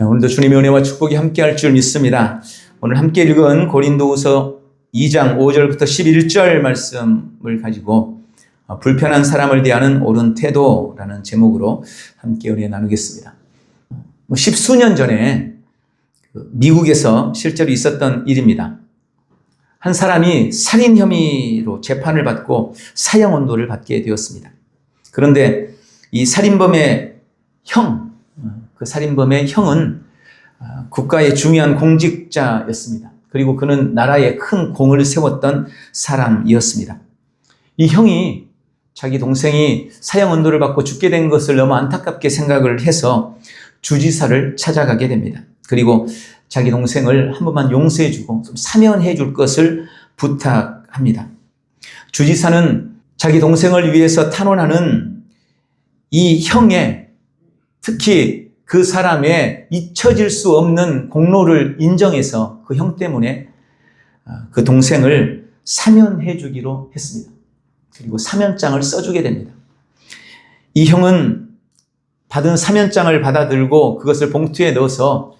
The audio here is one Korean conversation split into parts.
오늘도 주님의 은혜와 축복이 함께할 줄 믿습니다. 오늘 함께 읽은 고린도후서 2장 5절부터 11절 말씀을 가지고 불편한 사람을 대하는 옳은 태도라는 제목으로 함께 은혜 나누겠습니다. 10수년 전에 미국에서 실제로 있었던 일입니다. 한 사람이 살인 혐의로 재판을 받고 사형 언도를 받게 되었습니다. 그런데 이 살인범의 그 살인범의 형은 국가의 중요한 공직자였습니다. 그리고 그는 나라에 큰 공을 세웠던 사람이었습니다. 이 형이 자기 동생이 사형 언도를 받고 죽게 된 것을 너무 안타깝게 생각을 해서 주지사를 찾아가게 됩니다. 그리고 자기 동생을 한 번만 용서해주고 좀 사면해 줄 것을 부탁합니다. 주지사는 자기 동생을 위해서 탄원하는 이 형의, 특히 그 사람의 잊혀질 수 없는 공로를 인정해서 그 형 때문에 그 동생을 사면해 주기로 했습니다. 그리고 사면장을 써주게 됩니다. 이 형은 받은 사면장을 받아들고 그것을 봉투에 넣어서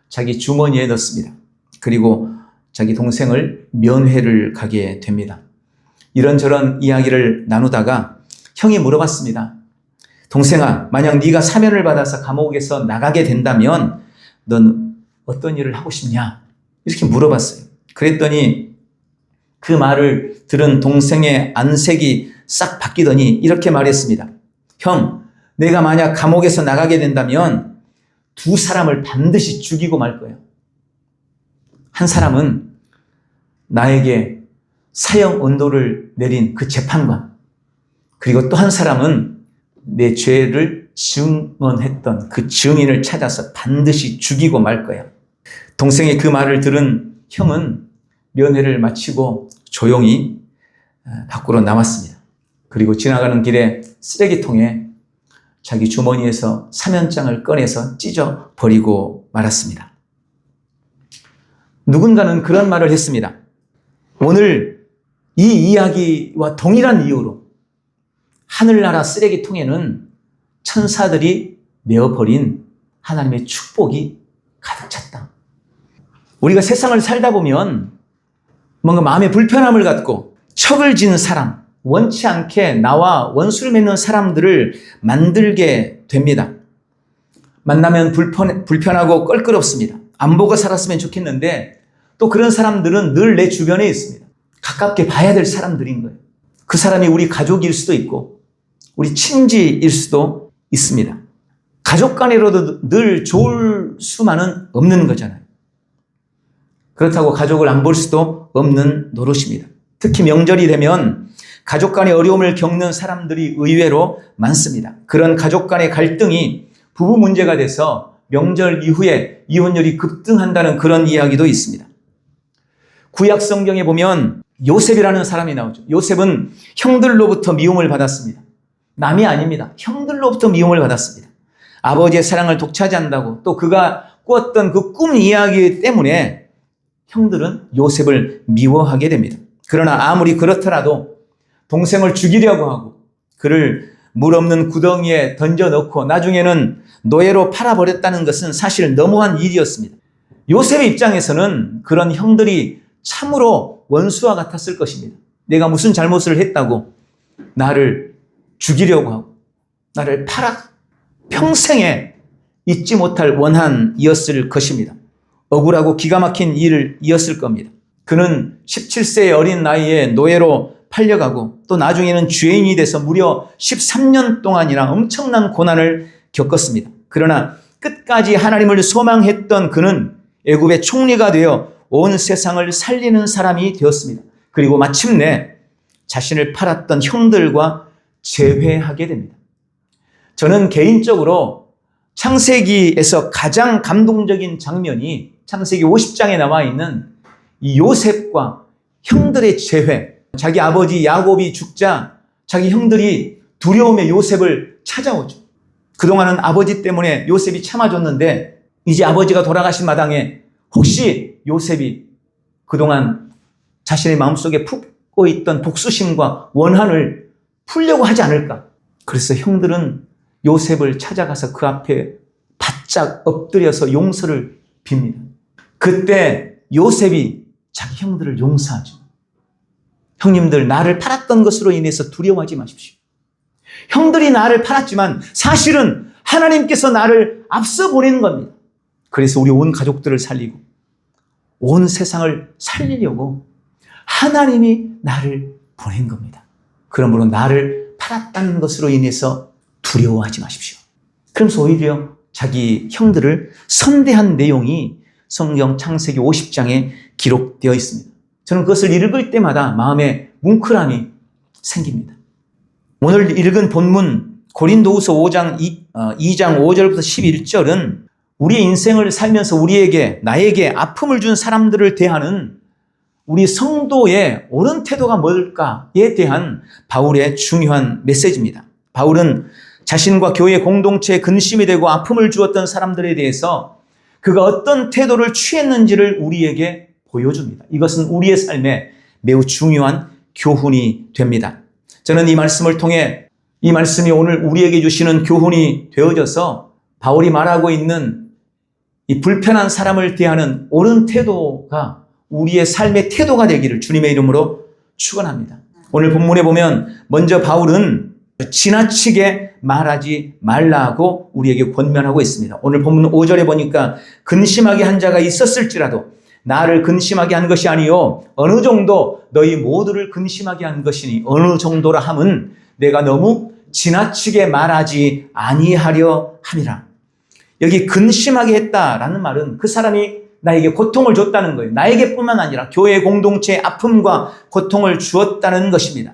자기 주머니에 넣습니다. 그리고 자기 동생을 면회를 가게 됩니다. 이런저런 이야기를 나누다가 형이 물어봤습니다. 동생아, 만약 네가 사면을 받아서 감옥에서 나가게 된다면 넌 어떤 일을 하고 싶냐? 이렇게 물어봤어요. 그랬더니 그 말을 들은 동생의 안색이 싹 바뀌더니 이렇게 말했습니다. 형, 내가 만약 감옥에서 나가게 된다면 두 사람을 반드시 죽이고 말 거예요. 한 사람은 나에게 사형 언도를 내린 그 재판관, 그리고 또 한 사람은 내 죄를 증언했던 그 증인을 찾아서 반드시 죽이고 말 거야. 동생의 그 말을 들은 형은 면회를 마치고 조용히 밖으로 나왔습니다. 그리고 지나가는 길에 쓰레기통에 자기 주머니에서 사면장을 꺼내서 찢어 버리고 말았습니다. 누군가는 그런 말을 했습니다. 오늘 이 이야기와 동일한 이유로 하늘나라 쓰레기통에는 천사들이 내어버린 하나님의 축복이 가득 찼다. 우리가 세상을 살다 보면 뭔가 마음에 불편함을 갖고 척을 지는 사람, 원치 않게 나와 원수를 맺는 사람들을 만들게 됩니다. 만나면 불편하고 껄끄럽습니다. 안 보고 살았으면 좋겠는데 또 그런 사람들은 늘 내 주변에 있습니다. 가깝게 봐야 될 사람들인 거예요. 그 사람이 우리 가족일 수도 있고 우리 친지일 수도 있습니다. 가족 간에로도 늘 좋을 수만은 없는 거잖아요. 그렇다고 가족을 안 볼 수도 없는 노릇입니다. 특히 명절이 되면 가족 간의 어려움을 겪는 사람들이 의외로 많습니다. 그런 가족 간의 갈등이 부부 문제가 돼서 명절 이후에 이혼율이 급등한다는 그런 이야기도 있습니다. 구약 성경에 보면 요셉이라는 사람이 나오죠. 요셉은 형들로부터 미움을 받았습니다. 남이 아닙니다. 형들로부터 미움을 받았습니다. 아버지의 사랑을 독차지한다고 또 그가 꾸었던 그 꿈 이야기 때문에 형들은 요셉을 미워하게 됩니다. 그러나 아무리 그렇더라도 동생을 죽이려고 하고 그를 물 없는 구덩이에 던져넣고 나중에는 노예로 팔아버렸다는 것은 사실 너무한 일이었습니다. 요셉의 입장에서는 그런 형들이 참으로 원수와 같았을 것입니다. 내가 무슨 잘못을 했다고 나를 죽이려고 하고 나를 평생에 잊지 못할 원한이었을 것입니다. 억울하고 기가 막힌 일이었을 겁니다. 그는 17세의 어린 나이에 노예로 팔려가고 또 나중에는 죄인이 돼서 무려 13년 동안이나 엄청난 고난을 겪었습니다. 그러나 끝까지 하나님을 소망했던 그는 애굽의 총리가 되어 온 세상을 살리는 사람이 되었습니다. 그리고 마침내 자신을 팔았던 형들과 재회하게 됩니다. 저는 개인적으로 창세기에서 가장 감동적인 장면이 창세기 50장에 나와 있는 이 요셉과 형들의 재회. 자기 아버지 야곱이 죽자 자기 형들이 두려움에 요셉을 찾아오죠. 그동안은 아버지 때문에 요셉이 참아줬는데 이제 아버지가 돌아가신 마당에 혹시 요셉이 그동안 자신의 마음속에 품고 있던 복수심과 원한을 풀려고 하지 않을까. 그래서 형들은 요셉을 찾아가서 그 앞에 바짝 엎드려서 용서를 빕니다. 그때 요셉이 자기 형들을 용서하죠. 형님들, 나를 팔았던 것으로 인해서 두려워하지 마십시오. 형들이 나를 팔았지만 사실은 하나님께서 나를 앞서 보낸 겁니다. 그래서 우리 온 가족들을 살리고 온 세상을 살리려고 하나님이 나를 보낸 겁니다. 그러므로 나를 팔았다는 것으로 인해서 두려워하지 마십시오. 그러면서 오히려 자기 형들을 선대한 내용이 성경 창세기 50장에 기록되어 있습니다. 저는 그것을 읽을 때마다 마음에 뭉클함이 생깁니다. 오늘 읽은 본문 고린도후서 2장 5절부터 11절은 우리 인생을 살면서 나에게 아픔을 준 사람들을 대하는 우리 성도의 옳은 태도가 뭘까에 대한 바울의 중요한 메시지입니다. 바울은 자신과 교회 공동체에 근심이 되고 아픔을 주었던 사람들에 대해서 그가 어떤 태도를 취했는지를 우리에게 보여줍니다. 이것은 우리의 삶에 매우 중요한 교훈이 됩니다. 저는 이 말씀을 통해 이 말씀이 오늘 우리에게 주시는 교훈이 되어져서 바울이 말하고 있는 이 불편한 사람을 대하는 옳은 태도가 우리의 삶의 태도가 되기를 주님의 이름으로 축원합니다. 오늘 본문에 보면 먼저 바울은 지나치게 말하지 말라고 우리에게 권면하고 있습니다. 오늘 본문 5절에 보니까 근심하게 한 자가 있었을지라도 나를 근심하게 한 것이 아니요 어느 정도 너희 모두를 근심하게 한 것이니 어느 정도라 함은 내가 너무 지나치게 말하지 아니하려 함이라. 여기 근심하게 했다라는 말은 그 사람이 나에게 고통을 줬다는 거예요. 나에게뿐만 아니라 교회 공동체의 아픔과 고통을 주었다는 것입니다.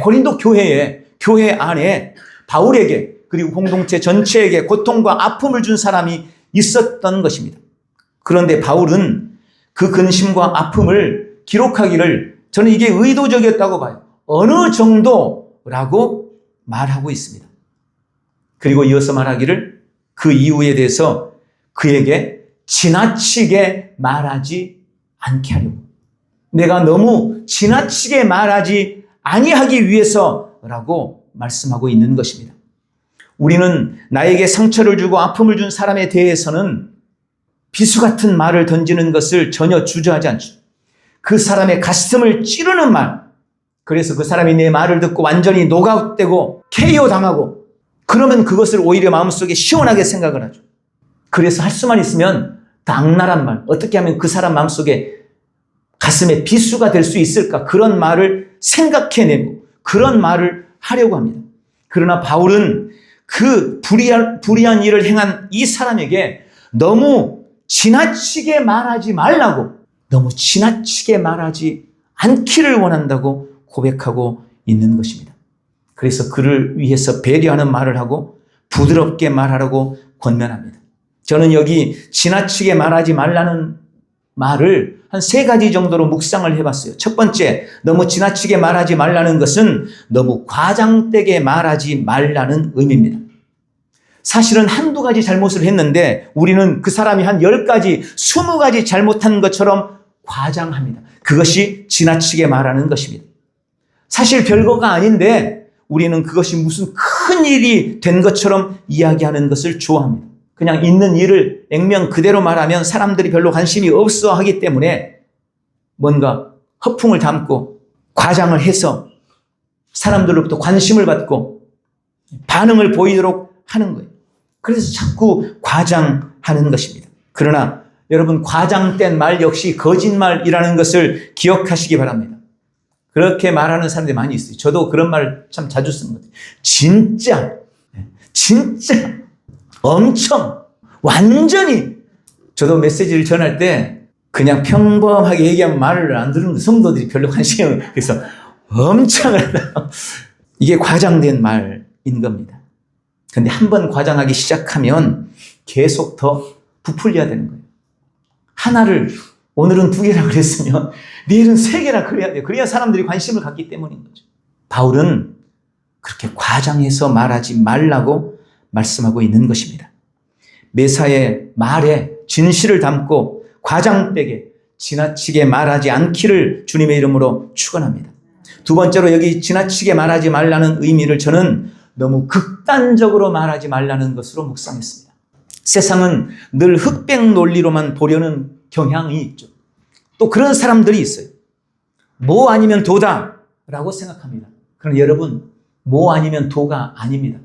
고린도 교회 안에 바울에게 그리고 공동체 전체에게 고통과 아픔을 준 사람이 있었던 것입니다. 그런데 바울은 그 근심과 아픔을 기록하기를 저는 이게 의도적이었다고 봐요. 어느 정도라고 말하고 있습니다. 그리고 이어서 말하기를 그 이유에 대해서 그에게 지나치게 말하지 않게 하려고. 내가 너무 지나치게 말하지 아니하기 위해서라고 말씀하고 있는 것입니다. 우리는 나에게 상처를 주고 아픔을 준 사람에 대해서는 비수 같은 말을 던지는 것을 전혀 주저하지 않죠. 그 사람의 가슴을 찌르는 말, 그래서 그 사람이 내 말을 듣고 완전히 노가웃되고 KO 당하고 그러면 그것을 오히려 마음속에 시원하게 생각을 하죠. 그래서 할 수만 있으면 당나란 말, 어떻게 하면 그 사람 마음속에 가슴에 비수가 될 수 있을까, 그런 말을 생각해내고 그런 말을 하려고 합니다. 그러나 바울은 그 불의한 일을 행한 이 사람에게 너무 지나치게 말하지 말라고, 너무 지나치게 말하지 않기를 원한다고 고백하고 있는 것입니다. 그래서 그를 위해서 배려하는 말을 하고 부드럽게 말하라고 권면합니다. 저는 여기 지나치게 말하지 말라는 말을 한 3가지 정도로 묵상을 해봤어요. 첫 번째, 너무 지나치게 말하지 말라는 것은 너무 과장되게 말하지 말라는 의미입니다. 사실은 한두 가지 잘못을 했는데 우리는 그 사람이 한 10가지, 20가지 잘못한 것처럼 과장합니다. 그것이 지나치게 말하는 것입니다. 사실 별거가 아닌데 우리는 그것이 무슨 큰 일이 된 것처럼 이야기하는 것을 좋아합니다. 그냥 있는 일을 액면 그대로 말하면 사람들이 별로 관심이 없어 하기 때문에 뭔가 허풍을 담고 과장을 해서 사람들로부터 관심을 받고 반응을 보이도록 하는 거예요. 그래서 자꾸 과장하는 것입니다. 그러나 여러분, 과장된 말 역시 거짓말이라는 것을 기억하시기 바랍니다. 그렇게 말하는 사람들이 많이 있어요. 저도 그런 말을 참 자주 쓰는 것 같아요. 진짜 엄청 완전히. 저도 메시지를 전할 때 그냥 평범하게 얘기하면 말을 안 듣는 성도들이 별로 관심이 없어요. 그래서 엄청 이게 과장된 말인 겁니다. 근데 한번 과장하기 시작하면 계속 더 부풀려야 되는 거예요. 하나를 오늘은 2개라 그랬으면 내일은 3개라 그래야 돼요. 그래야 사람들이 관심을 갖기 때문인 거죠. 바울은 그렇게 과장해서 말하지 말라고 말씀하고 있는 것입니다. 매사의 말에 진실을 담고 과장되게 지나치게 말하지 않기를 주님의 이름으로 축원합니다. 두 번째로 여기 지나치게 말하지 말라는 의미를 저는 너무 극단적으로 말하지 말라는 것으로 묵상했습니다. 세상은 늘 흑백 논리로만 보려는 경향이 있죠. 또 그런 사람들이 있어요. 뭐 아니면 도다 라고 생각합니다. 그러나 여러분, 뭐 아니면 도가 아닙니다.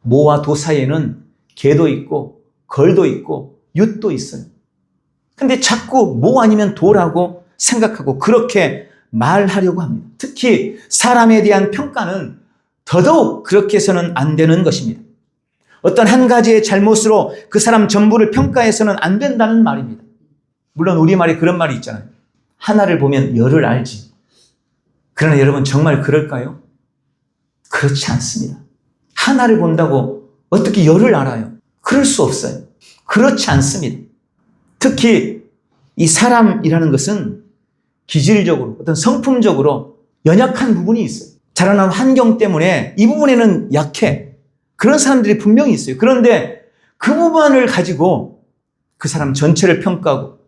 모와 도 사이에는 개도 있고 걸도 있고 윷도 있어요. 근데 자꾸 뭐 아니면 도라고 생각하고 그렇게 말하려고 합니다. 특히 사람에 대한 평가는 더더욱 그렇게 해서는 안 되는 것입니다. 어떤 한 가지의 잘못으로 그 사람 전부를 평가해서는 안 된다는 말입니다. 물론 우리말에 그런 말이 있잖아요. 하나를 보면 열을 알지. 그러나 여러분 정말 그럴까요? 그렇지 않습니다. 하나를 본다고 어떻게 열을 알아요? 그럴 수 없어요. 그렇지 않습니다. 특히 이 사람이라는 것은 기질적으로 어떤 성품적으로 연약한 부분이 있어요. 자라난 환경 때문에 이 부분에는 약해. 그런 사람들이 분명히 있어요. 그런데 그 부분을 가지고 그 사람 전체를 평가하고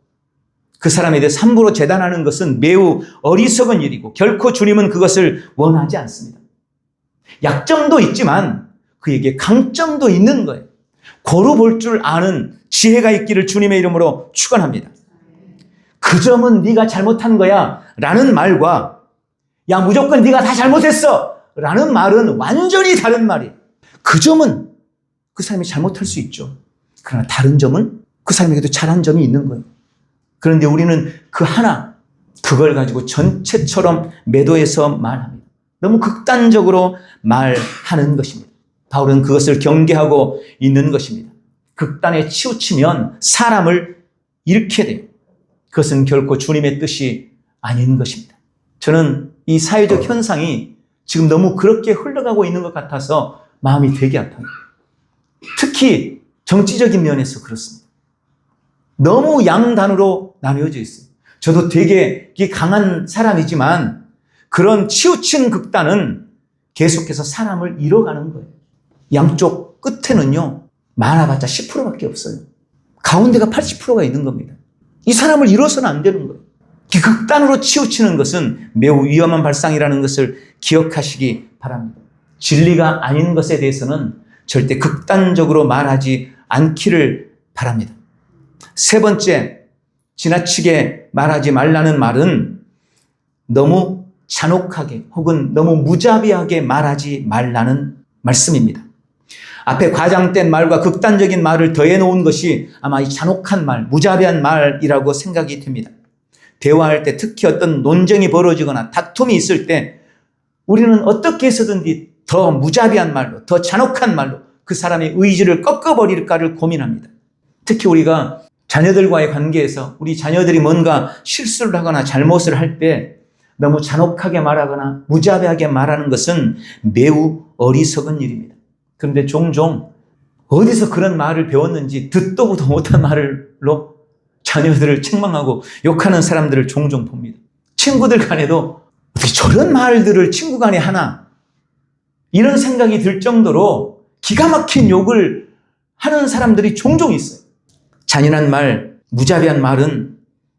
그 사람에 대해 함부로 재단하는 것은 매우 어리석은 일이고 결코 주님은 그것을 원하지 않습니다. 약점도 있지만 그에게 강점도 있는 거예요. 고루 볼 줄 아는 지혜가 있기를 주님의 이름으로 축원합니다. 그 점은 네가 잘못한 거야 라는 말과 야 무조건 네가 다 잘못했어 라는 말은 완전히 다른 말이에요. 그 점은 그 사람이 잘못할 수 있죠. 그러나 다른 점은 그 사람에게도 잘한 점이 있는 거예요. 그런데 우리는 그 하나, 그걸 가지고 전체처럼 매도해서 말합니다. 너무 극단적으로 말하는 것입니다. 바울은 그것을 경계하고 있는 것입니다. 극단에 치우치면 사람을 잃게 돼요. 그것은 결코 주님의 뜻이 아닌 것입니다. 저는 이 사회적 현상이 지금 너무 그렇게 흘러가고 있는 것 같아서 마음이 되게 아파요. 특히 정치적인 면에서 그렇습니다. 너무 양단으로 나뉘어져 있어요. 저도 되게 강한 사람이지만 그런 치우친 극단은 계속해서 사람을 잃어가는 거예요. 양쪽 끝에는요, 많아봤자 10%밖에 없어요. 가운데가 80%가 있는 겁니다. 이 사람을 잃어서는 안 되는 거예요. 극단으로 치우치는 것은 매우 위험한 발상이라는 것을 기억하시기 바랍니다. 진리가 아닌 것에 대해서는 절대 극단적으로 말하지 않기를 바랍니다. 세 번째, 지나치게 말하지 말라는 말은 너무 잔혹하게 혹은 너무 무자비하게 말하지 말라는 말씀입니다. 앞에 과장된 말과 극단적인 말을 더해 놓은 것이 아마 이 잔혹한 말, 무자비한 말이라고 생각이 됩니다. 대화할 때 특히 어떤 논쟁이 벌어지거나 다툼이 있을 때 우리는 어떻게 해서든지 더 무자비한 말로, 더 잔혹한 말로 그 사람의 의지를 꺾어버릴까를 고민합니다. 특히 우리가 자녀들과의 관계에서 우리 자녀들이 뭔가 실수를 하거나 잘못을 할 때 너무 잔혹하게 말하거나 무자비하게 말하는 것은 매우 어리석은 일입니다. 그런데 종종 어디서 그런 말을 배웠는지 듣도 보도 못한 말로 자녀들을 책망하고 욕하는 사람들을 종종 봅니다. 친구들 간에도 어떻게 저런 말들을 친구 간에 하나 이런 생각이 들 정도로 기가 막힌 욕을 하는 사람들이 종종 있어요. 잔인한 말, 무자비한 말은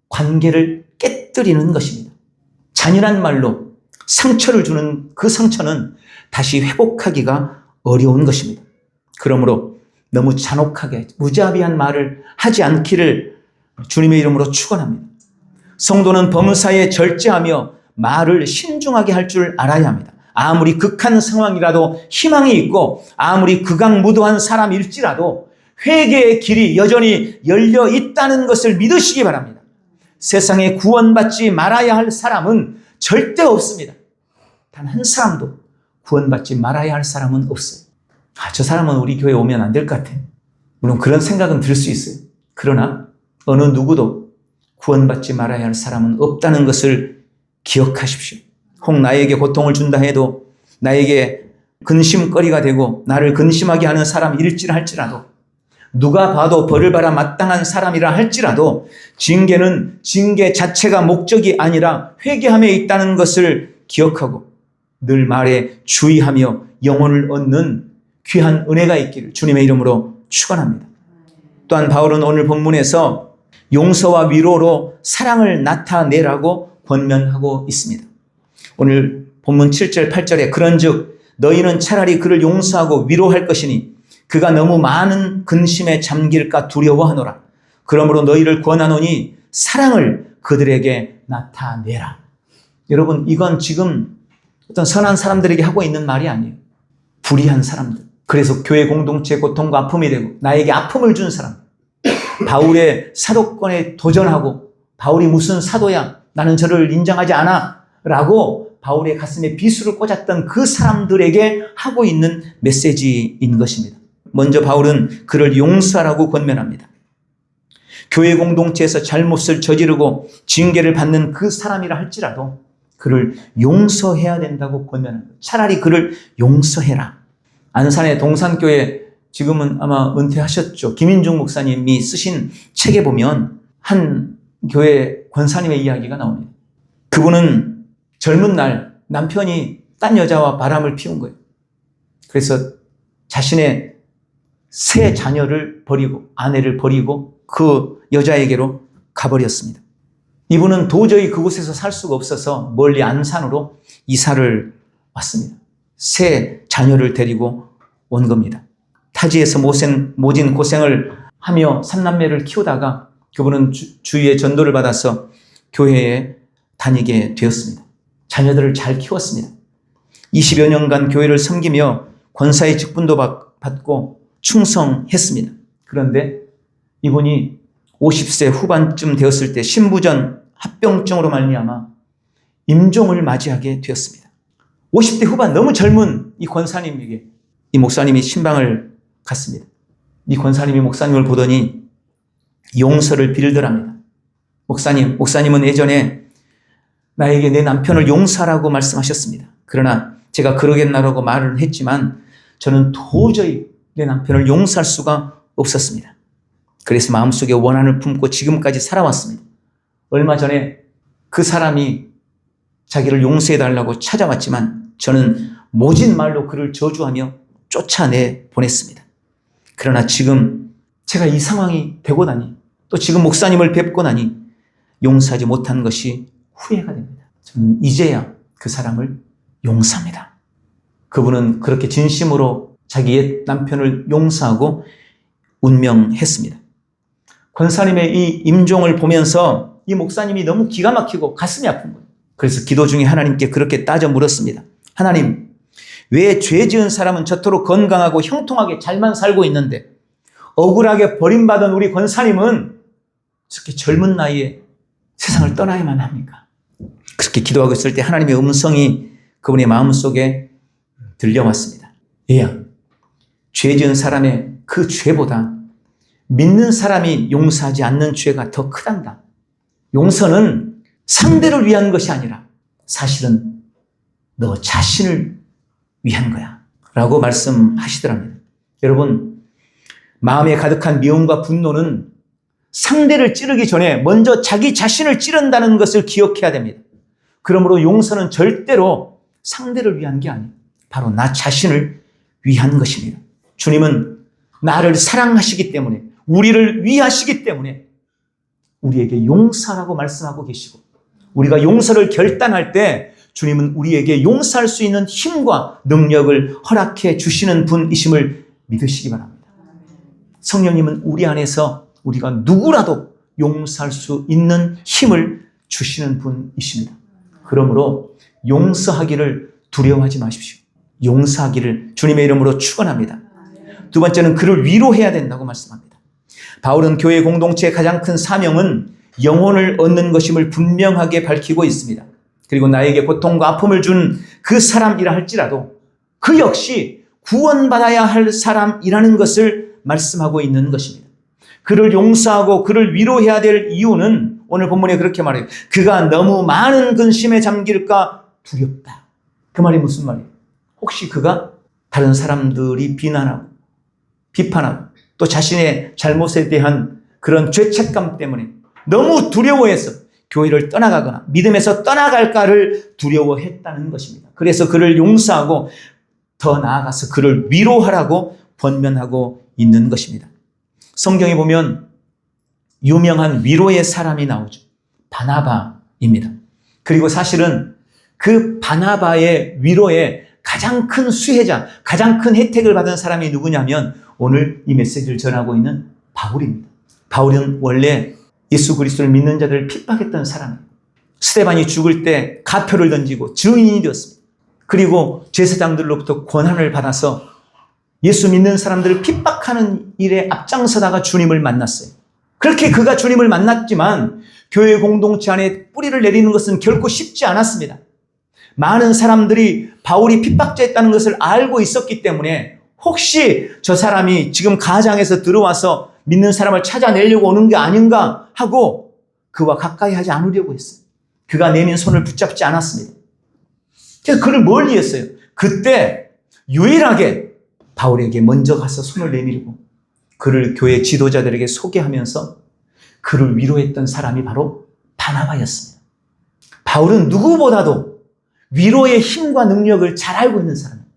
관계를 깨뜨리는 것입니다. 잔인한 말로 상처를 주는 그 상처는 다시 회복하기가 어려운 것입니다. 그러므로 너무 잔혹하게 무자비한 말을 하지 않기를 주님의 이름으로 축원합니다. 성도는 범사에 절제하며 말을 신중하게 할 줄 알아야 합니다. 아무리 극한 상황이라도 희망이 있고 아무리 극악무도한 사람일지라도 회개의 길이 여전히 열려 있다는 것을 믿으시기 바랍니다. 세상에 구원받지 말아야 할 사람은 절대 없습니다. 단 한 사람도 구원받지 말아야 할 사람은 없어요. 저 사람은 우리 교회에 오면 안 될 것 같아. 물론 그런 생각은 들 수 있어요. 그러나 어느 누구도 구원받지 말아야 할 사람은 없다는 것을 기억하십시오. 혹 나에게 고통을 준다 해도 나에게 근심거리가 되고 나를 근심하게 하는 사람일지랄지라도 누가 봐도 벌을 받아 마땅한 사람이라 할지라도 징계는 징계 자체가 목적이 아니라 회개함에 있다는 것을 기억하고 늘 말에 주의하며 영혼을 얻는 귀한 은혜가 있기를 주님의 이름으로 축원합니다. 또한 바울은 오늘 본문에서 용서와 위로로 사랑을 나타내라고 권면하고 있습니다. 오늘 본문 7절 8절에 그런즉 너희는 차라리 그를 용서하고 위로할 것이니 그가 너무 많은 근심에 잠길까 두려워하노라. 그러므로 너희를 권하노니 사랑을 그들에게 나타내라. 여러분, 이건 지금 어떤 선한 사람들에게 하고 있는 말이 아니에요. 불의한 사람들. 그래서 교회 공동체의 고통과 아픔이 되고 나에게 아픔을 준 사람. 바울의 사도권에 도전하고 바울이 무슨 사도야? 나는 저를 인정하지 않아. 라고 바울의 가슴에 비수를 꽂았던 그 사람들에게 하고 있는 메시지인 것입니다. 먼저 바울은 그를 용서하라고 권면합니다. 교회 공동체에서 잘못을 저지르고 징계를 받는 그 사람이라 할지라도 그를 용서해야 된다고 권면합니다. 차라리 그를 용서해라. 안산의 동산교회, 지금은 아마 은퇴하셨죠. 김인중 목사님이 쓰신 책에 보면 한 교회 권사님의 이야기가 나옵니다. 그분은 젊은 날 남편이 딴 여자와 바람을 피운 거예요. 그래서 자신의 세 자녀를 버리고 아내를 버리고 그 여자에게로 가버렸습니다. 이분은 도저히 그곳에서 살 수가 없어서 멀리 안산으로 이사를 왔습니다. 세 자녀를 데리고 온 겁니다. 타지에서 모진 고생을 하며 삼남매를 키우다가 그분은 주위의 전도를 받아서 교회에 다니게 되었습니다. 자녀들을 잘 키웠습니다. 20여 년간 교회를 섬기며 권사의 직분도 받고 충성했습니다. 그런데 이분이 50세 후반쯤 되었을 때 신부전 합병증으로 말미암아 임종을 맞이하게 되었습니다. 50대 후반 너무 젊은 이 권사님에게 이 목사님이 신방을 갔습니다. 이 권사님이 목사님을 보더니 용서를 빌더랍니다. 목사님은 예전에 나에게 내 남편을 용서하라고 말씀하셨습니다. 그러나 제가 그러겠나라고 말을 했지만 저는 도저히 내 남편을 용서할 수가 없었습니다. 그래서 마음속에 원한을 품고 지금까지 살아왔습니다. 얼마 전에 그 사람이 자기를 용서해달라고 찾아왔지만 저는 모진 말로 그를 저주하며 쫓아내 보냈습니다. 그러나 지금 제가 이 상황이 되고 나니 또 지금 목사님을 뵙고 나니 용서하지 못한 것이 후회가 됩니다. 저는 이제야 그 사람을 용서합니다. 그분은 그렇게 진심으로 자기 옛 남편을 용서하고 운명했습니다. 권사님의 이 임종을 보면서 이 목사님이 너무 기가 막히고 가슴이 아픈 거예요. 그래서 기도 중에 하나님께 그렇게 따져 물었습니다. 하나님, 왜 죄 지은 사람은 저토록 건강하고 형통하게 잘만 살고 있는데 억울하게 버림받은 우리 권사님은 저렇게 젊은 나이에 세상을 떠나야만 합니까? 그렇게 기도하고 있을 때 하나님의 음성이 그분의 마음속에 들려왔습니다. 얘야, 죄 지은 사람의 그 죄보다 믿는 사람이 용서하지 않는 죄가 더 크단다. 용서는 상대를 위한 것이 아니라 사실은 너 자신을 위한 거야 라고 말씀하시더랍니다. 여러분, 마음에 가득한 미움과 분노는 상대를 찌르기 전에 먼저 자기 자신을 찌른다는 것을 기억해야 됩니다. 그러므로 용서는 절대로 상대를 위한 게 아니에요. 바로 나 자신을 위한 것입니다. 주님은 나를 사랑하시기 때문에, 우리를 위하시기 때문에 우리에게 용서라고 말씀하고 계시고, 우리가 용서를 결단할 때 주님은 우리에게 용서할 수 있는 힘과 능력을 허락해 주시는 분이심을 믿으시기 바랍니다. 성령님은 우리 안에서 우리가 누구라도 용서할 수 있는 힘을 주시는 분이십니다. 그러므로 용서하기를 두려워하지 마십시오. 용서하기를 주님의 이름으로 축원합니다. 두 번째는 그를 위로해야 된다고 말씀합니다. 바울은 교회 공동체의 가장 큰 사명은 영혼을 얻는 것임을 분명하게 밝히고 있습니다. 그리고 나에게 고통과 아픔을 준 그 사람이라 할지라도 그 역시 구원받아야 할 사람이라는 것을 말씀하고 있는 것입니다. 그를 용서하고 그를 위로해야 될 이유는 오늘 본문에 그렇게 말해요. 그가 너무 많은 근심에 잠길까 두렵다. 그 말이 무슨 말이에요? 혹시 그가 다른 사람들이 비난하고 비판하고 또 자신의 잘못에 대한 그런 죄책감 때문에 너무 두려워해서 교회를 떠나가거나 믿음에서 떠나갈까를 두려워했다는 것입니다. 그래서 그를 용서하고 더 나아가서 그를 위로하라고 권면하고 있는 것입니다. 성경에 보면 유명한 위로의 사람이 나오죠. 바나바입니다. 그리고 사실은 그 바나바의 위로에 가장 큰 수혜자, 가장 큰 혜택을 받은 사람이 누구냐면 오늘 이 메시지를 전하고 있는 바울입니다. 바울은 원래 예수 그리스도를 믿는 자들을 핍박했던 사람이에요. 스데반이 죽을 때 가표를 던지고 증인이 되었습니다. 그리고 제사장들로부터 권한을 받아서 예수 믿는 사람들을 핍박하는 일에 앞장서다가 주님을 만났어요. 그렇게 그가 주님을 만났지만 교회 공동체 안에 뿌리를 내리는 것은 결코 쉽지 않았습니다. 많은 사람들이 바울이 핍박자였다는 것을 알고 있었기 때문에 혹시 저 사람이 지금 가장에서 들어와서 믿는 사람을 찾아내려고 오는 게 아닌가 하고 그와 가까이 하지 않으려고 했어요. 그가 내민 손을 붙잡지 않았습니다. 그래서 그를 멀리 했어요. 그때 유일하게 바울에게 먼저 가서 손을 내밀고 그를 교회 지도자들에게 소개하면서 그를 위로했던 사람이 바로 바나바였습니다. 바울은 누구보다도 위로의 힘과 능력을 잘 알고 있는 사람이에요.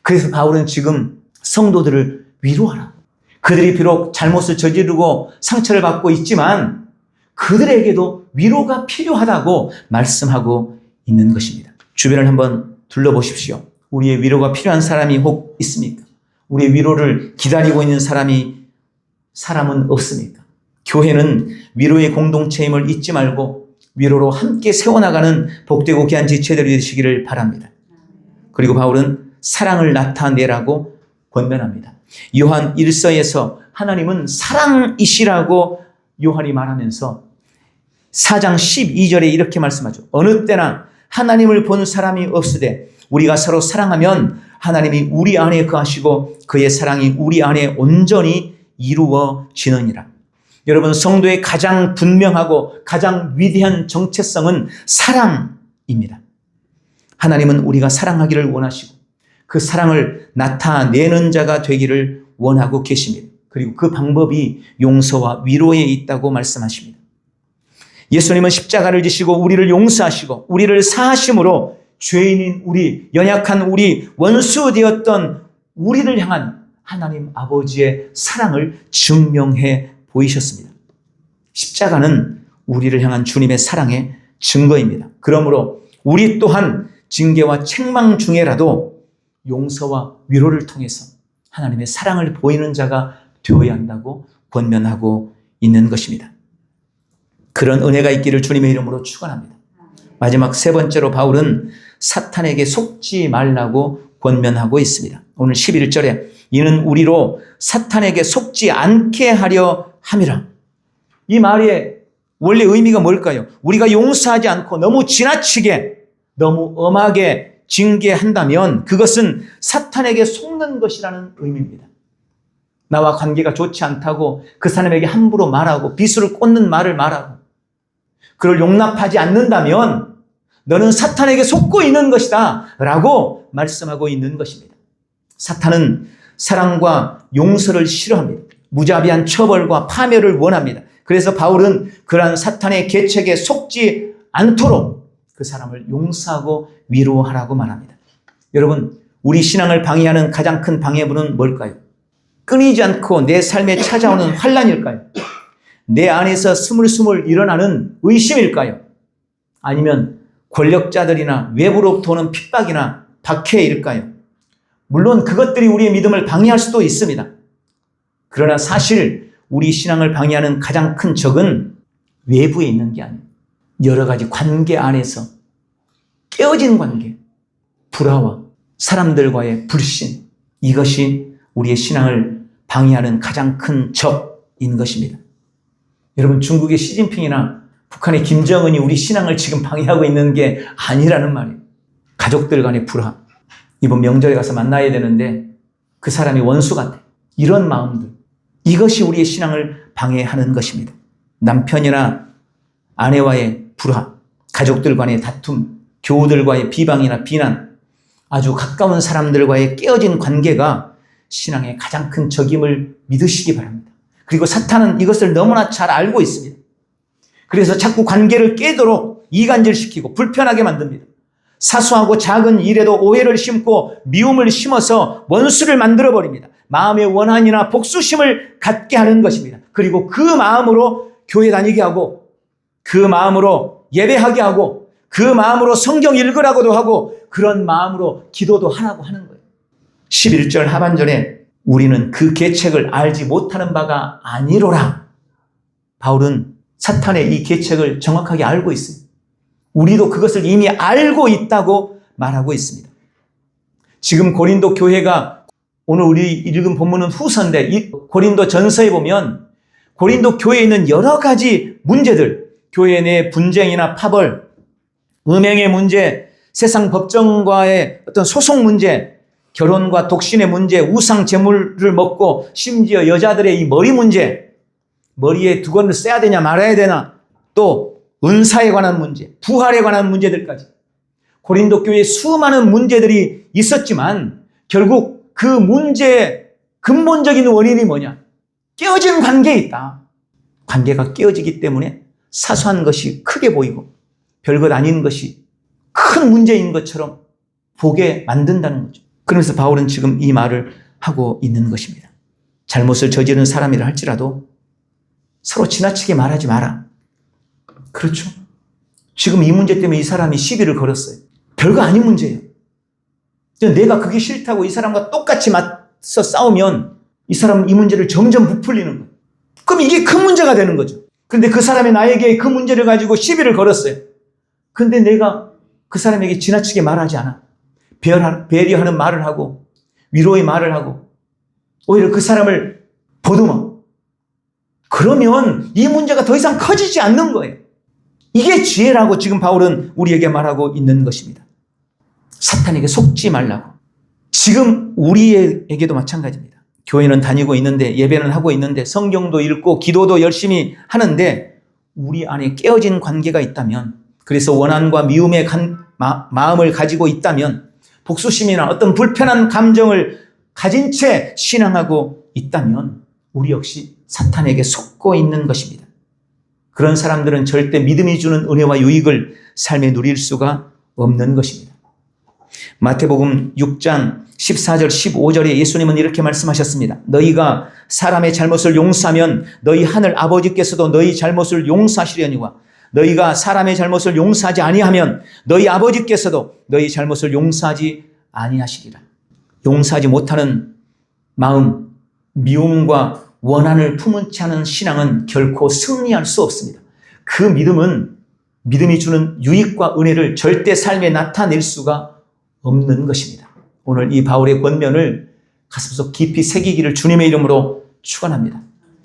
그래서 바울은 지금 성도들을 위로하라. 그들이 비록 잘못을 저지르고 상처를 받고 있지만 그들에게도 위로가 필요하다고 말씀하고 있는 것입니다. 주변을 한번 둘러보십시오. 우리의 위로가 필요한 사람이 혹 있습니까? 우리의 위로를 기다리고 있는 사람은 없습니까? 교회는 위로의 공동체임을 잊지 말고 위로로 함께 세워나가는 복되고 귀한 지체들이 되시기를 바랍니다. 그리고 바울은 사랑을 나타내라고 권면합니다. 요한 1서에서 하나님은 사랑이시라고 요한이 말하면서 4장 12절에 이렇게 말씀하죠. 어느 때나 하나님을 본 사람이 없으되 우리가 서로 사랑하면 하나님이 우리 안에 거하시고 그의 사랑이 우리 안에 온전히 이루어지느니라. 여러분, 성도의 가장 분명하고 가장 위대한 정체성은 사랑입니다. 하나님은 우리가 사랑하기를 원하시고 그 사랑을 나타내는 자가 되기를 원하고 계십니다. 그리고 그 방법이 용서와 위로에 있다고 말씀하십니다. 예수님은 십자가를 지시고 우리를 용서하시고 우리를 사하심으로 죄인인 우리, 연약한 우리, 원수 되었던 우리를 향한 하나님 아버지의 사랑을 증명해 보이셨습니다. 십자가는 우리를 향한 주님의 사랑의 증거입니다. 그러므로 우리 또한 징계와 책망 중에라도 용서와 위로를 통해서 하나님의 사랑을 보이는 자가 되어야 한다고 권면하고 있는 것입니다. 그런 은혜가 있기를 주님의 이름으로 축원합니다. 마지막 세 번째로 바울은 사탄에게 속지 말라고 권면하고 있습니다. 오늘 11절에 이는 우리로 사탄에게 속지 않게 하려 함이라. 이 말의 원래 의미가 뭘까요? 우리가 용서하지 않고 너무 지나치게 너무 엄하게 징계한다면 그것은 사탄에게 속는 것이라는 의미입니다. 나와 관계가 좋지 않다고 그 사람에게 함부로 말하고 비수를 꽂는 말을 말하고 그를 용납하지 않는다면 너는 사탄에게 속고 있는 것이다 라고 말씀하고 있는 것입니다. 사탄은 사랑과 용서를 싫어합니다. 무자비한 처벌과 파멸을 원합니다. 그래서 바울은 그러한 사탄의 계책에 속지 않도록 그 사람을 용서하고 위로하라고 말합니다. 여러분, 우리 신앙을 방해하는 가장 큰 방해물은 뭘까요? 끊이지 않고 내 삶에 찾아오는 환난일까요? 내 안에서 스물스물 일어나는 의심일까요? 아니면 권력자들이나 외부로부터 오는 핍박이나 박해일까요? 물론 그것들이 우리의 믿음을 방해할 수도 있습니다. 그러나 사실 우리 신앙을 방해하는 가장 큰 적은 외부에 있는 게 아니에요. 여러 가지 관계 안에서 깨어진 관계, 불화와 사람들과의 불신, 이것이 우리의 신앙을 방해하는 가장 큰 적인 것입니다. 여러분, 중국의 시진핑이나 북한의 김정은이 우리 신앙을 지금 방해하고 있는 게 아니라는 말이에요. 가족들 간의 불화, 이번 명절에 가서 만나야 되는데 그 사람이 원수 같아. 이런 마음들, 이것이 우리의 신앙을 방해하는 것입니다. 남편이나 아내와의 불화, 가족들 간의 다툼, 교우들과의 비방이나 비난, 아주 가까운 사람들과의 깨어진 관계가 신앙의 가장 큰 적임을 믿으시기 바랍니다. 그리고 사탄은 이것을 너무나 잘 알고 있습니다. 그래서 자꾸 관계를 깨도록 이간질시키고 불편하게 만듭니다. 사소하고 작은 일에도 오해를 심고 미움을 심어서 원수를 만들어버립니다. 마음의 원한이나 복수심을 갖게 하는 것입니다. 그리고 그 마음으로 교회 다니게 하고 그 마음으로 예배하게 하고 그 마음으로 성경 읽으라고도 하고 그런 마음으로 기도도 하라고 하는 거예요. 11절 하반절에 우리는 그 계책을 알지 못하는 바가 아니로라. 바울은 사탄의 이 계책을 정확하게 알고 있어요. 우리도 그것을 이미 알고 있다고 말하고 있습니다. 지금 고린도 교회가, 오늘 우리 읽은 본문은 후서인데 이 고린도 전서에 보면 고린도 교회에 있는 여러 가지 문제들, 교회 내 분쟁이나 파벌, 음행의 문제, 세상 법정과의 어떤 소송 문제, 결혼과 독신의 문제, 우상 제물을 먹고 심지어 여자들의 이 머리 문제, 머리에 두건을 써야 되냐 말아야 되나, 또 은사에 관한 문제, 부활에 관한 문제들까지 고린도 교회에 수많은 문제들이 있었지만 결국 그 문제의 근본적인 원인이 뭐냐? 깨어진 관계에 있다. 관계가 깨어지기 때문에 사소한 것이 크게 보이고 별것 아닌 것이 큰 문제인 것처럼 보게 만든다는 거죠. 그러면서 바울은 지금 이 말을 하고 있는 것입니다. 잘못을 저지른 사람이라 할지라도 서로 지나치게 말하지 마라. 그렇죠? 지금 이 문제 때문에 이 사람이 시비를 걸었어요. 별거 아닌 문제예요. 내가 그게 싫다고 이 사람과 똑같이 맞서 싸우면 이 사람은 이 문제를 점점 부풀리는 거예요. 그럼 이게 큰 문제가 되는 거죠. 근데 그 사람이 나에게 그 문제를 가지고 시비를 걸었어요. 근데 내가 그 사람에게 지나치게 말하지 않아. 배려하는 말을 하고 위로의 말을 하고 오히려 그 사람을 보듬어. 그러면 이 문제가 더 이상 커지지 않는 거예요. 이게 지혜라고 지금 바울은 우리에게 말하고 있는 것입니다. 사탄에게 속지 말라고. 지금 우리에게도 마찬가지입니다. 교회는 다니고 있는데, 예배는 하고 있는데, 성경도 읽고 기도도 열심히 하는데 우리 안에 깨어진 관계가 있다면, 그래서 원한과 미움의 마음을 가지고 있다면, 복수심이나 어떤 불편한 감정을 가진 채 신앙하고 있다면 우리 역시 사탄에게 속고 있는 것입니다. 그런 사람들은 절대 믿음이 주는 은혜와 유익을 삶에 누릴 수가 없는 것입니다. 마태복음 6장 14절 15절에 예수님은 이렇게 말씀하셨습니다. 너희가 사람의 잘못을 용서하면 너희 하늘 아버지께서도 너희 잘못을 용서하시려니와 너희가 사람의 잘못을 용서하지 아니하면 너희 아버지께서도 너희 잘못을 용서하지 아니하시리라. 용서하지 못하는 마음, 미움과 원한을 품은 채 하는 신앙은 결코 승리할 수 없습니다. 그 믿음은 믿음이 주는 유익과 은혜를 절대 삶에 나타낼 수가 없는 것입니다. 오늘 이 바울의 권면을 가슴속 깊이 새기기를 주님의 이름으로 축원합니다.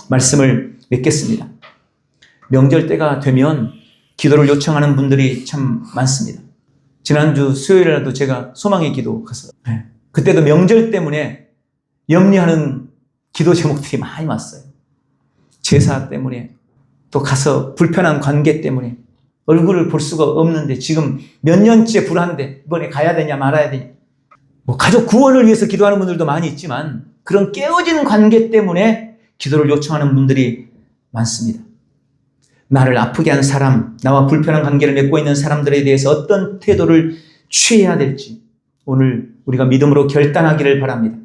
말씀을 맺겠습니다. 명절 때가 되면 기도를 요청하는 분들이 참 많습니다. 지난주 수요일에라도 제가 소망의 기도 갔어요. 그때도 명절 때문에 염려하는 기도 제목들이 많이 왔어요. 제사 때문에, 또 가서 불편한 관계 때문에 얼굴을 볼 수가 없는데 지금 몇 년째 불안한데 이번에 가야 되냐 말아야 되냐. 가족 구원을 위해서 기도하는 분들도 많이 있지만 그런 깨어진 관계 때문에 기도를 요청하는 분들이 많습니다. 나를 아프게 한 사람, 나와 불편한 관계를 맺고 있는 사람들에 대해서 어떤 태도를 취해야 될지 오늘 우리가 믿음으로 결단하기를 바랍니다.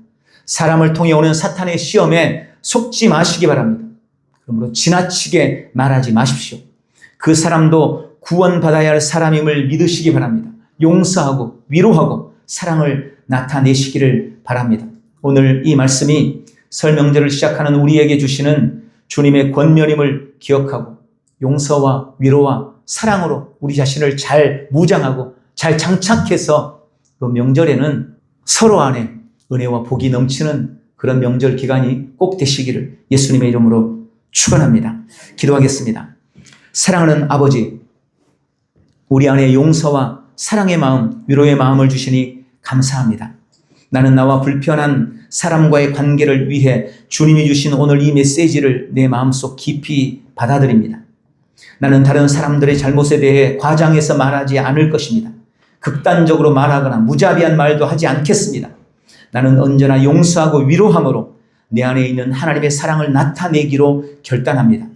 사람을 통해 오는 사탄의 시험에 속지 마시기 바랍니다. 그러므로 지나치게 말하지 마십시오. 그 사람도 구원받아야 할 사람임을 믿으시기 바랍니다. 용서하고 위로하고 사랑을 나타내시기를 바랍니다. 오늘 이 말씀이 설 명절을 시작하는 우리에게 주시는 주님의 권면임을 기억하고 용서와 위로와 사랑으로 우리 자신을 잘 무장하고 잘 장착해서 그 명절에는 서로 안에 은혜와 복이 넘치는 그런 명절 기간이 꼭 되시기를 예수님의 이름으로 축원합니다. 기도하겠습니다. 사랑하는 아버지, 우리 안에 용서와 사랑의 마음, 위로의 마음을 주시니 감사합니다. 나는 나와 불편한 사람과의 관계를 위해 주님이 주신 오늘 이 메시지를 내 마음속 깊이 받아들입니다. 나는 다른 사람들의 잘못에 대해 과장해서 말하지 않을 것입니다. 극단적으로 말하거나 무자비한 말도 하지 않겠습니다. 나는 언제나 용서하고 위로함으로 내 안에 있는 하나님의 사랑을 나타내기로 결단합니다.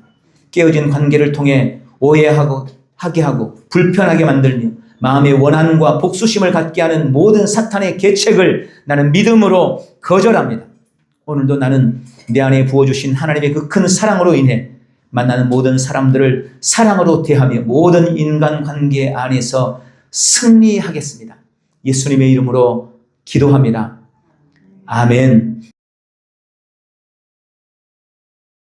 깨어진 관계를 통해 오해하게 하고 불편하게 만들며 마음의 원한과 복수심을 갖게 하는 모든 사탄의 계책을 나는 믿음으로 거절합니다. 오늘도 나는 내 안에 부어주신 하나님의 그 큰 사랑으로 인해 만나는 모든 사람들을 사랑으로 대하며 모든 인간관계 안에서 승리하겠습니다. 예수님의 이름으로 기도합니다. 아멘.